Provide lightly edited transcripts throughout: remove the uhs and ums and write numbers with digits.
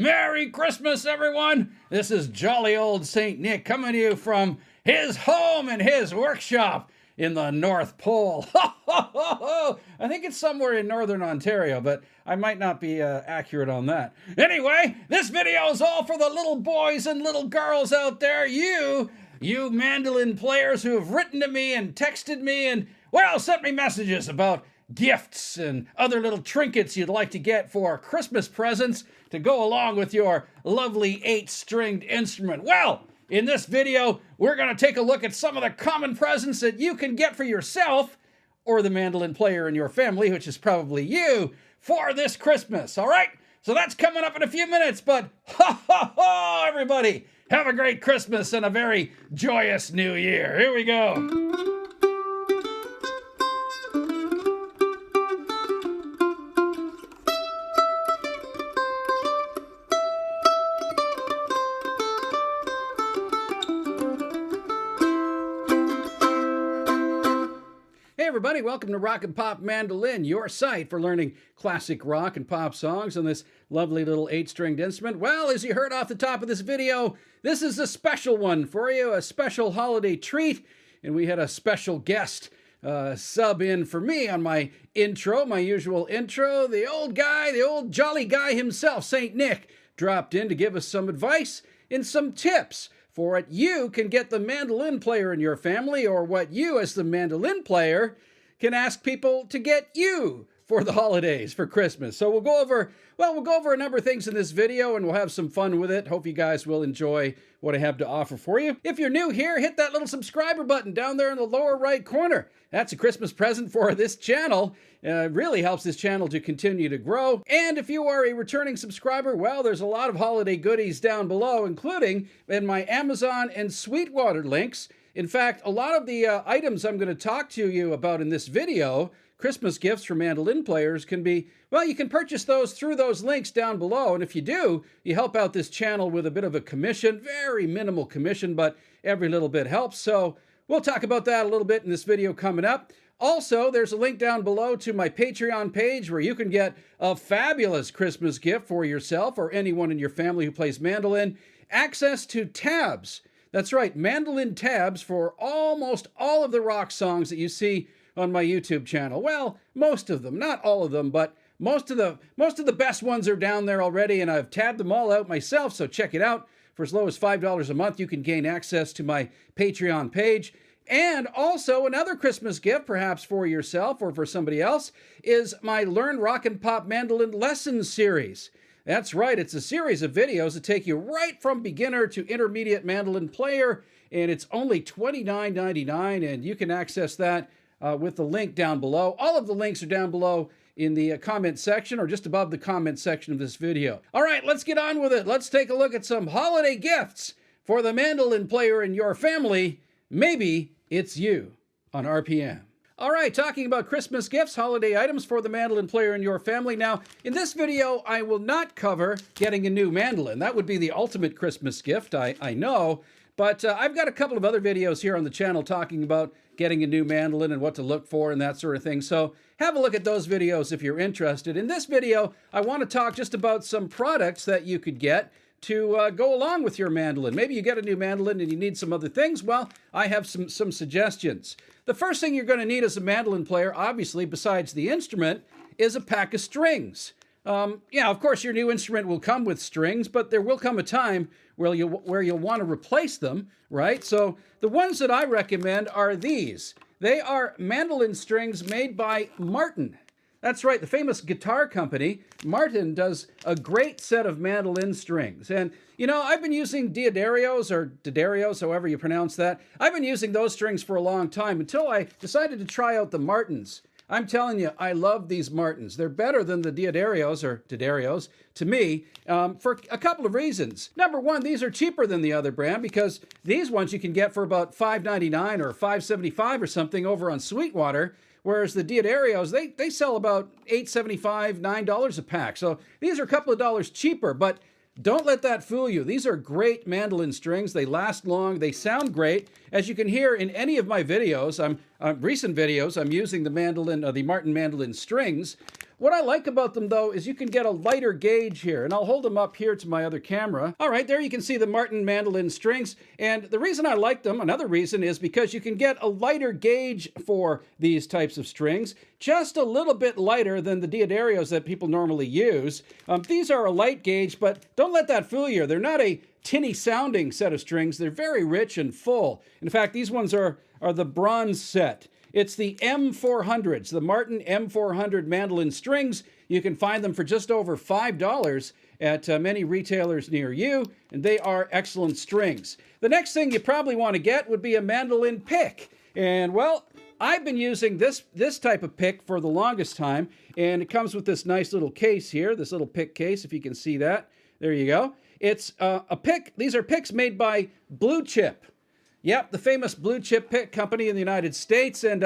Merry Christmas, everyone! This is jolly old St. Nick coming to you from his home and his workshop in the North Pole. I think it's somewhere in Northern Ontario, but I might not be accurate on that. Anyway, this video is all for the little boys and little girls out there. You mandolin players who have written to me and texted me and, well, sent me messages about gifts and other little trinkets you'd like to get for Christmas presents to go along with your lovely 8-stringed instrument. Well, in this video, we're going to take a look at some of the common presents that you can get for yourself or the mandolin player in your family, which is probably you, for this Christmas. All right? So that's coming up in a few minutes, but ha, everybody, have a great Christmas and a very joyous new year. Here we go. Hey everybody, welcome to Rock and Pop Mandolin, your site for learning classic rock and pop songs on this lovely little 8-stringed instrument. Well, as you heard off the top of this video, this is a special one for you, a special holiday treat, and we had a special guest sub in for me on my intro, my usual intro. The old guy, the old jolly guy himself, St. Nick, dropped in to give us some advice and some tips for what you can get the mandolin player in your family, or what you as the mandolin player can ask people to get you for the holidays, for Christmas. So we'll go over a number of things in this video and we'll have some fun with it. Hope you guys will enjoy what I have to offer for you. If you're new here, hit that little subscriber button down there in the lower right corner. That's a Christmas present for this channel. It really helps this channel to continue to grow. And if you are a returning subscriber, well, there's a lot of holiday goodies down below, including in my Amazon and Sweetwater links. In fact, a lot of the items I'm going to talk to you about in this video, Christmas gifts for mandolin players, can be, well, you can purchase those through those links down below. And if you do, you help out this channel with a bit of a commission, very minimal commission, but every little bit helps. So we'll talk about that a little bit in this video coming up. Also, there's a link down below to my Patreon page where you can get a fabulous Christmas gift for yourself or anyone in your family who plays mandolin. Access to tabs. That's right, mandolin tabs for almost all of the rock songs that you see on my YouTube channel. Well, most of them, not all of them, but most of the best ones are down there already, and I've tabbed them all out myself, so check it out. For as low as $5 a month, you can gain access to my Patreon page. And also another Christmas gift, perhaps for yourself or for somebody else, is my Learn Rock and Pop Mandolin Lessons series. That's right, it's a series of videos that take you right from beginner to intermediate mandolin player, and it's only $29.99, and you can access that with the link down below. All of the links are down below in the comment section or just above the comment section of this video. All right, let's get on with it. Let's take a look at some holiday gifts for the mandolin player in your family. Maybe it's you on RPM. All right, talking about Christmas gifts, holiday items for the mandolin player in your family. Now, in this video, I will not cover getting a new mandolin. That would be the ultimate Christmas gift, I know. But I've got a couple of other videos here on the channel talking about getting a new mandolin and what to look for and that sort of thing. So have a look at those videos if you're interested. In this video, I want to talk just about some products that you could get to go along with your mandolin. Maybe you get a new mandolin and you need some other things. Well, I have some suggestions. The first thing you're going to need as a mandolin player, obviously, besides the instrument, is a pack of strings. Yeah, of course, your new instrument will come with strings, but there will come a time where you'll want to replace them, right? So the ones that I recommend are these. They are mandolin strings made by Martin. That's right, the famous guitar company, Martin, does a great set of mandolin strings. And, you know, I've been using D'Addarios, or D'Addarios, however you pronounce that. I've been using those strings for a long time until I decided to try out the Martins. I'm telling you, I love these Martins. They're better than the D'Addarios, or D'Addarios, to me, for a couple of reasons. Number one, these are cheaper than the other brand because these ones you can get for about $5.99 or $5.75 or something over on Sweetwater. Whereas the D'Addarios, they sell about $8.75, $9 a pack. So these are a couple of dollars cheaper, but don't let that fool you. These are great mandolin strings. They last long. They sound great. As you can hear in any of my videos, recent videos, I'm using the Martin mandolin strings. What I like about them, though, is you can get a lighter gauge here, and I'll hold them up here to my other camera. All right, there you can see the Martin Mandolin Strings, and the reason I like them, another reason, is because you can get a lighter gauge for these types of strings, just a little bit lighter than the Diodarios that people normally use. These are a light gauge, but don't let that fool you. They're not a tinny sounding set of strings. They're very rich and full. In fact, these ones are the bronze set. It's the M400s, the Martin M400 mandolin strings. You can find them for just over $5 at many retailers near you, and they are excellent strings. The next thing you probably want to get would be a mandolin pick. And well, I've been using this type of pick for the longest time, and it comes with this nice little case here, this little pick case, if you can see that. There you go. It's a pick. These are picks made by Blue Chip. Yep, the famous Blue Chip pick company in the United States. And,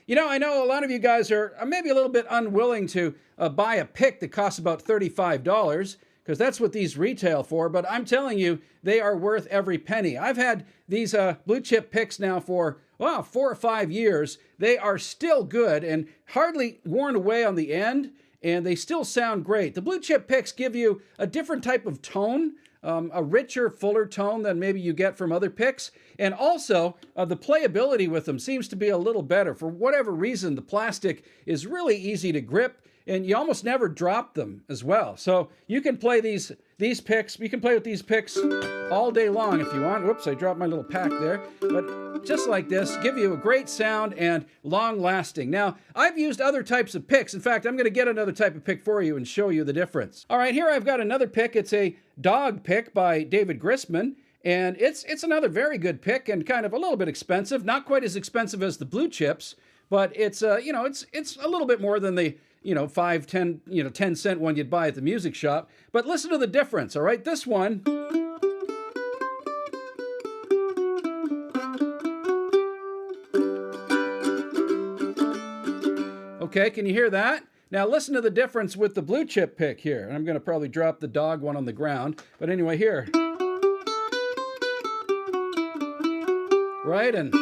you know, I know a lot of you guys are maybe a little bit unwilling to buy a pick that costs about $35, because that's what these retail for. But I'm telling you, they are worth every penny. I've had these Blue Chip picks now for, well, 4 or 5 years. They are still good and hardly worn away on the end, and they still sound great. The Blue Chip picks give you a different type of tone, a richer, fuller tone than maybe you get from other picks. And also, the playability with them seems to be a little better. For whatever reason, the plastic is really easy to grip, and you almost never drop them as well. So you can play these picks. You can play with these picks all day long if you want. Whoops, I dropped my little pack there. But just like this, give you a great sound and long lasting. Now, I've used other types of picks. In fact, I'm going to get another type of pick for you and show you the difference. All right, here I've got another pick. It's a dog pick by David Grisman. And it's another very good pick and kind of a little bit expensive. Not quite as expensive as the Blue Chips, but it's it's a little bit more than the 5, 10, 10 cent one you'd buy at the music shop. But listen to the difference, all right? This one, okay, can you hear that? Now listen to the difference with the Blue Chip pick here. And I'm going to probably drop the dog one on the ground. But anyway, here. Right, and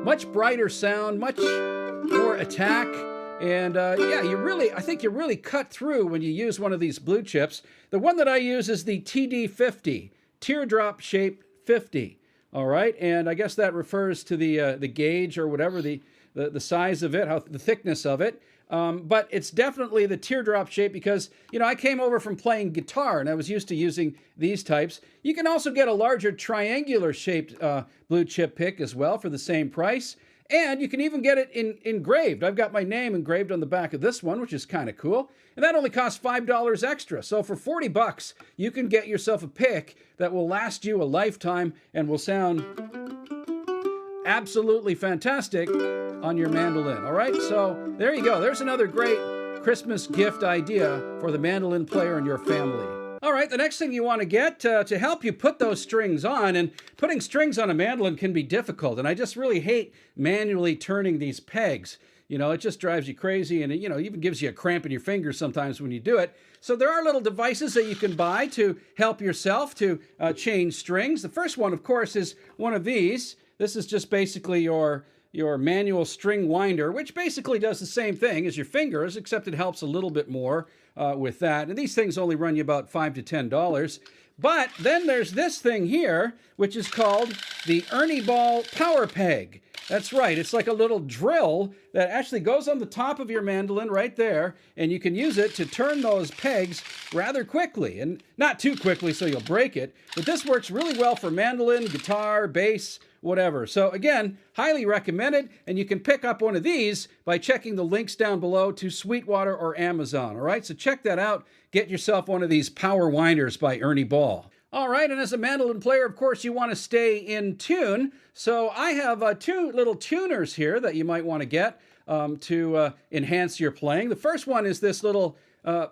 much brighter sound, much more attack, and I think you really cut through when you use one of these Blue Chips. The one that I use is the TD50, teardrop shaped 50. All right, and I guess that refers to the gauge or whatever, the size of it, the thickness of it. But it's definitely the teardrop shape because, I came over from playing guitar and I was used to using these types. You can also get a larger triangular shaped Blue Chip pick as well for the same price. And you can even get it engraved. I've got my name engraved on the back of this one, which is kind of cool. And that only costs $5 extra. So for $40, you can get yourself a pick that will last you a lifetime and will sound absolutely fantastic on your mandolin. All right, so there you go. There's another great Christmas gift idea for the mandolin player in your family. All right, the next thing you want to get to help you put those strings on, and putting strings on a mandolin can be difficult, and I just really hate manually turning these pegs. It just drives you crazy, and it, even gives you a cramp in your fingers sometimes when you do it. So there are little devices that you can buy to help yourself to change strings. The first one, of course, is one of these. This is just basically your manual string winder, which basically does the same thing as your fingers, except it helps a little bit more with that. And these things only run you about $5 to $10. But then there's this thing here, which is called the Ernie Ball Power Peg. That's right, it's like a little drill that actually goes on the top of your mandolin right there, and you can use it to turn those pegs rather quickly, and not too quickly so you'll break it, but this works really well for mandolin, guitar, bass, whatever. So again, highly recommended, and you can pick up one of these by checking the links down below to Sweetwater or Amazon, all right? So check that out. Get yourself one of these power winders by Ernie Ball. All right, and as a mandolin player, of course, you want to stay in tune. So I have 2 little tuners here that you might want to get to enhance your playing. The first one is this little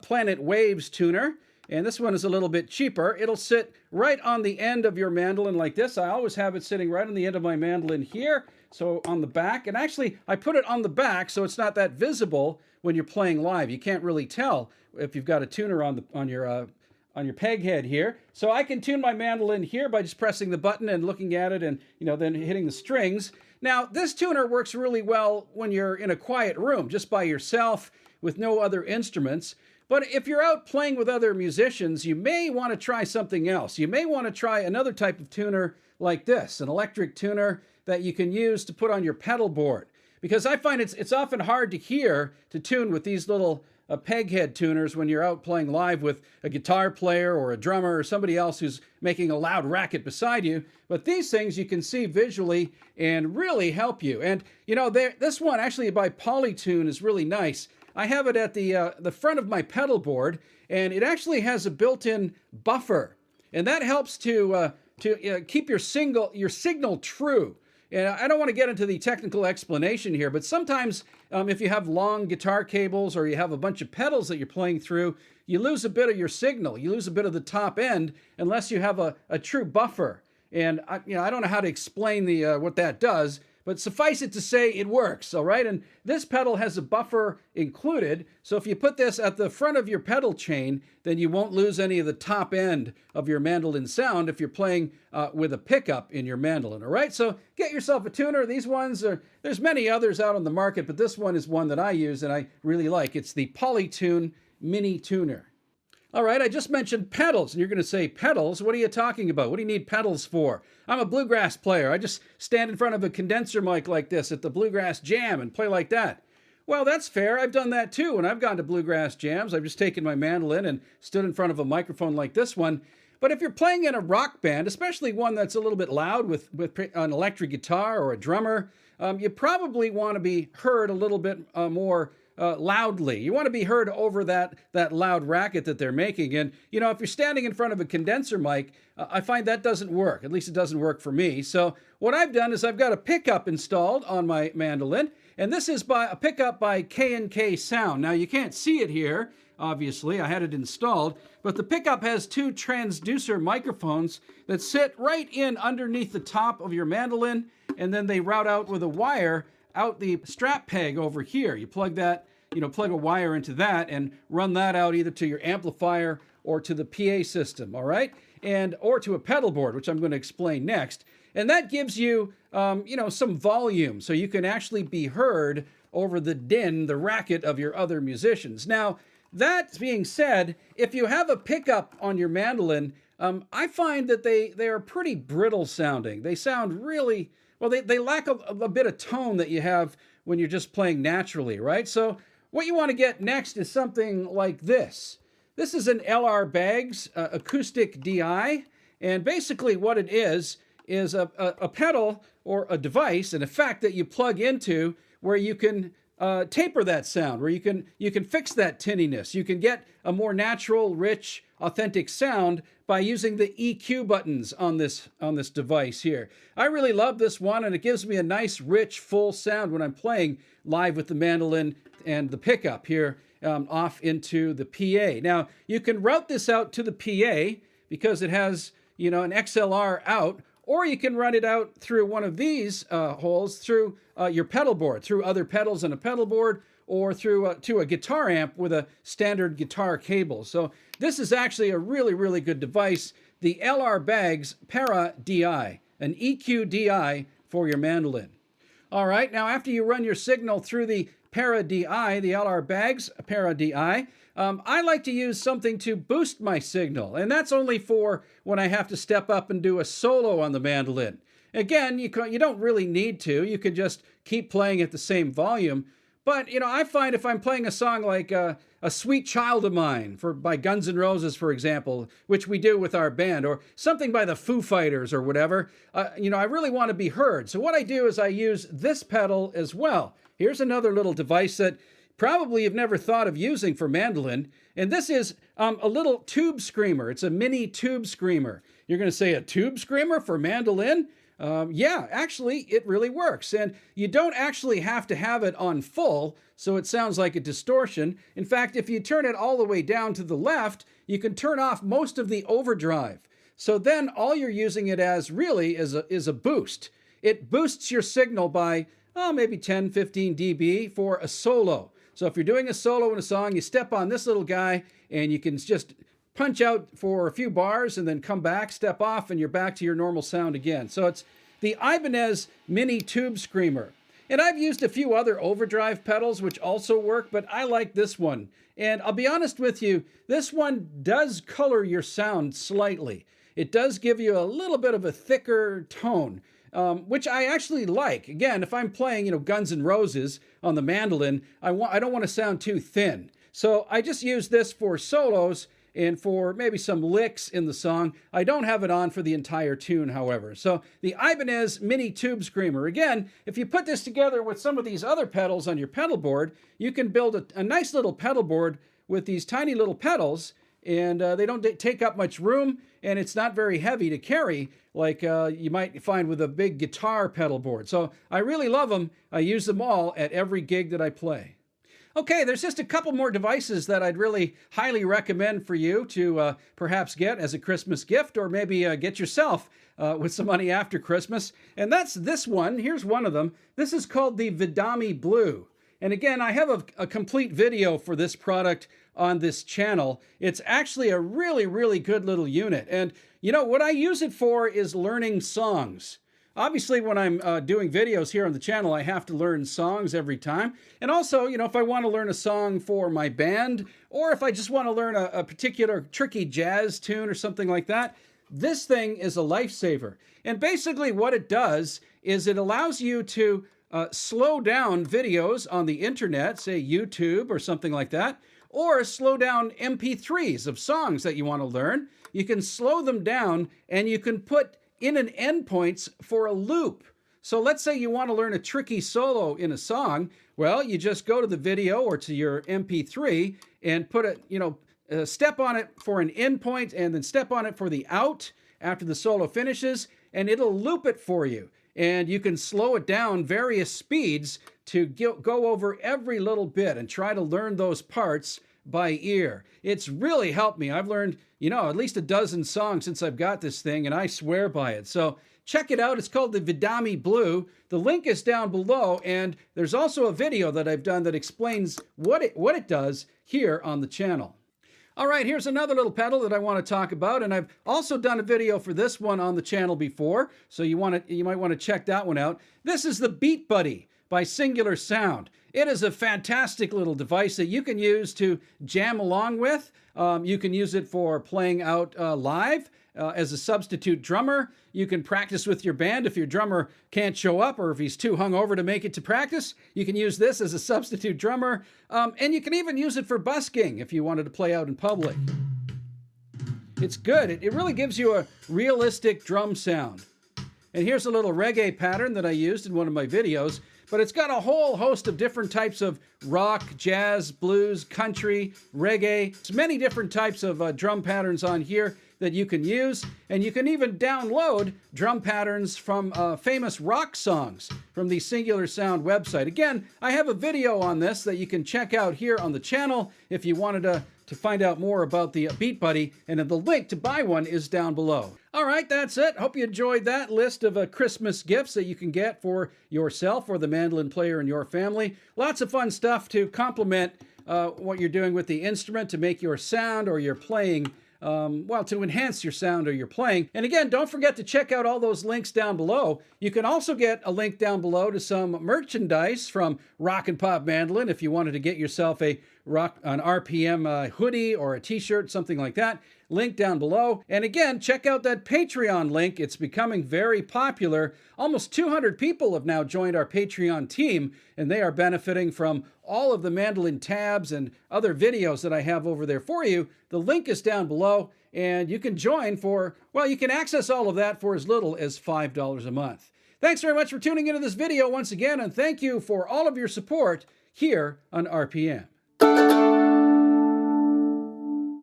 Planet Waves tuner. And this one is a little bit cheaper. It'll sit right on the end of your mandolin like this. I always have it sitting right on the end of my mandolin here, so on the back. And actually, I put it on the back so it's not that visible when you're playing live. You can't really tell if you've got a tuner on your peg head here. So I can tune my mandolin here by just pressing the button and looking at it and then hitting the strings. Now, this tuner works really well when you're in a quiet room, just by yourself, with no other instruments. But if you're out playing with other musicians, you may want to try something else. You may want to try another type of tuner like this, an electric tuner that you can use to put on your pedal board. Because I find it's often hard to hear to tune with these little peghead tuners when you're out playing live with a guitar player or a drummer or somebody else who's making a loud racket beside you. But these things you can see visually and really help you. And you know, this one actually by Polytune is really nice. I have it at the front of my pedal board, and it actually has a built-in buffer, and that helps to keep your signal true. And I don't want to get into the technical explanation here, but sometimes if you have long guitar cables or you have a bunch of pedals that you're playing through, you lose a bit of your signal. You lose a bit of the top end unless you have a true buffer. And I don't know how to explain what that does, but suffice it to say it works, all right? And this pedal has a buffer included, so if you put this at the front of your pedal chain, then you won't lose any of the top end of your mandolin sound if you're playing with a pickup in your mandolin, all right? So get yourself a tuner. These ones there's many others out on the market, but this one is one that I use and I really like. It's the Polytune Mini Tuner. All right, I just mentioned pedals, and you're going to say, pedals? What are you talking about? What do you need pedals for? I'm a bluegrass player. I just stand in front of a condenser mic like this at the Bluegrass Jam and play like that. Well, that's fair. I've done that too. When I've gone to bluegrass jams, I've just taken my mandolin and stood in front of a microphone like this one. But if you're playing in a rock band, especially one that's a little bit loud with an electric guitar or a drummer, you probably want to be heard a little bit more loudly. You want to be heard over that loud racket that they're making. And, you know, if you're standing in front of a condenser mic, I find that doesn't work. At least it doesn't work for me. So what I've done is I've got a pickup installed on my mandolin, and this is a pickup by K&K Sound. Now, you can't see it here, obviously. I had it installed, but the pickup has two transducer microphones that sit right in underneath the top of your mandolin, and then they route out with a wire out the strap peg over here. You plug that, plug a wire into that and run that out either to your amplifier or to the PA system, all right? Or to a pedal board, which I'm going to explain next. And that gives you, some volume, so you can actually be heard over the din, the racket of your other musicians. Now, that being said, if you have a pickup on your mandolin, I find that they are pretty brittle sounding. They sound really, well, they lack a bit of tone that you have when you're just playing naturally, right? So what you want to get next is something like this. This is an LR Baggs Acoustic DI, and basically what it is a pedal or a device, an effect that you plug into where you can taper that sound, where you can fix that tinniness. You can get a more natural, rich, authentic sound by using the EQ buttons on this device here. I really love this one, and it gives me a nice, rich, full sound when I'm playing live with the mandolin and the pickup here off into the PA. Now, you can route this out to the PA because it has, an XLR out, or you can run it out through one of these holes through your pedal board, through other pedals and a pedal board, or through to a guitar amp with a standard guitar cable. So this is actually a really, really good device, the LR Baggs Para DI, an EQ DI for your mandolin. All right, now after you run your signal through the Para DI, the LR Baggs Para DI, I like to use something to boost my signal, and that's only for when I have to step up and do a solo on the mandolin. Again, you don't really need to. You can just keep playing at the same volume. But, I find if I'm playing a song like A Sweet Child of Mine by Guns N' Roses, for example, which we do with our band, or something by the Foo Fighters or whatever, I really want to be heard. So what I do is I use this pedal as well. Here's another little device that probably you've never thought of using for mandolin, and this is a little tube screamer. It's a mini tube screamer. You're going to say a tube screamer for mandolin? Yeah, actually, it really works. And you don't actually have to have it on full, so it sounds like a distortion. In fact, if you turn it all the way down to the left, you can turn off most of the overdrive. So then all you're using it as really is a boost. It boosts your signal by, maybe 10, 15 dB for a solo. So if you're doing a solo in a song, you step on this little guy and you can just punch out for a few bars and then come back, step off, and you're back to your normal sound again. So the Ibanez Mini Tube Screamer. And I've used a few other overdrive pedals which also work, but I like this one. And I'll be honest with you, this one does color your sound slightly. It does give you a little bit of a thicker tone, which I actually like. Again, if I'm playing, Guns N' Roses on the mandolin, I don't want to sound too thin. So I just use this for solos and for maybe some licks in the song. I don't have it on for the entire tune, however. So the Ibanez Mini Tube Screamer. Again, if you put this together with some of these other pedals on your pedal board, you can build a nice little pedal board with these tiny little pedals, and they don't take up much room, and it's not very heavy to carry like you might find with a big guitar pedal board. So I really love them. I use them all at every gig that I play. Okay, there's just a couple more devices that I'd really highly recommend for you to perhaps get as a Christmas gift, or maybe get yourself with some money after Christmas. And that's this one. Here's one of them. This is called the Fedyna Blue. And again, I have a complete video for this product on this channel. It's actually a really, really good little unit. And what I use it for is learning songs. Obviously, when I'm doing videos here on the channel, I have to learn songs every time. And also, if I want to learn a song for my band, or if I just want to learn a particular tricky jazz tune or something like that, this thing is a lifesaver. And basically what it does is it allows you to slow down videos on the internet, say YouTube or something like that, or slow down MP3s of songs that you want to learn. You can slow them down, and you can put in an endpoints for a loop. So let's say you want to learn a tricky solo in a song. Well, you just go to the video or to your MP3 and put a step on it for an endpoint, and then step on it for the out after the solo finishes, and it'll loop it for you. And you can slow it down various speeds to go over every little bit and try to learn those parts by ear. It's really helped me. I've learned, at least a dozen songs since I've got this thing, and I swear by it. So check it out. It's called the Fedyna Blue. The link is down below, and there's also a video that I've done that explains what it does here on the channel. All right, here's another little pedal that I want to talk about, and I've also done a video for this one on the channel before, so you might want to check that one out. This is the Beat Buddy by Singular Sound. It is a fantastic little device that you can use to jam along with. You can use it for playing out live as a substitute drummer. You can practice with your band if your drummer can't show up, or if he's too hungover to make it to practice. You can use this as a substitute drummer. And you can even use it for busking if you wanted to play out in public. It's good. It really gives you a realistic drum sound. And here's a little reggae pattern that I used in one of my videos. But it's got a whole host of different types of rock, jazz, blues, country, reggae. There's many different types of drum patterns on here that you can use. And you can even download drum patterns from famous rock songs from the Singular Sound website. Again, I have a video on this that you can check out here on the channel if you wanted to find out more about the Beat Buddy, and the link to buy one is down below. All right, that's it. Hope you enjoyed that list of Christmas gifts that you can get for yourself or the mandolin player in your family. Lots of fun stuff to complement what you're doing with the instrument to make your sound or your playing to enhance your sound or your playing. And again, don't forget to check out all those links down below. You can also get a link down below to some merchandise from Rock and Pop Mandolin if you wanted to get yourself an RPM hoodie or a t-shirt, something like that. Link down below. And again, check out that Patreon link. It's becoming very popular. Almost 200 people have now joined our Patreon team, and they are benefiting from all of the mandolin tabs and other videos that I have over there for you. The link is down below, and you can join you can access all of that for as little as $5 a month. Thanks very much for tuning into this video once again, and thank you for all of your support here on RPM.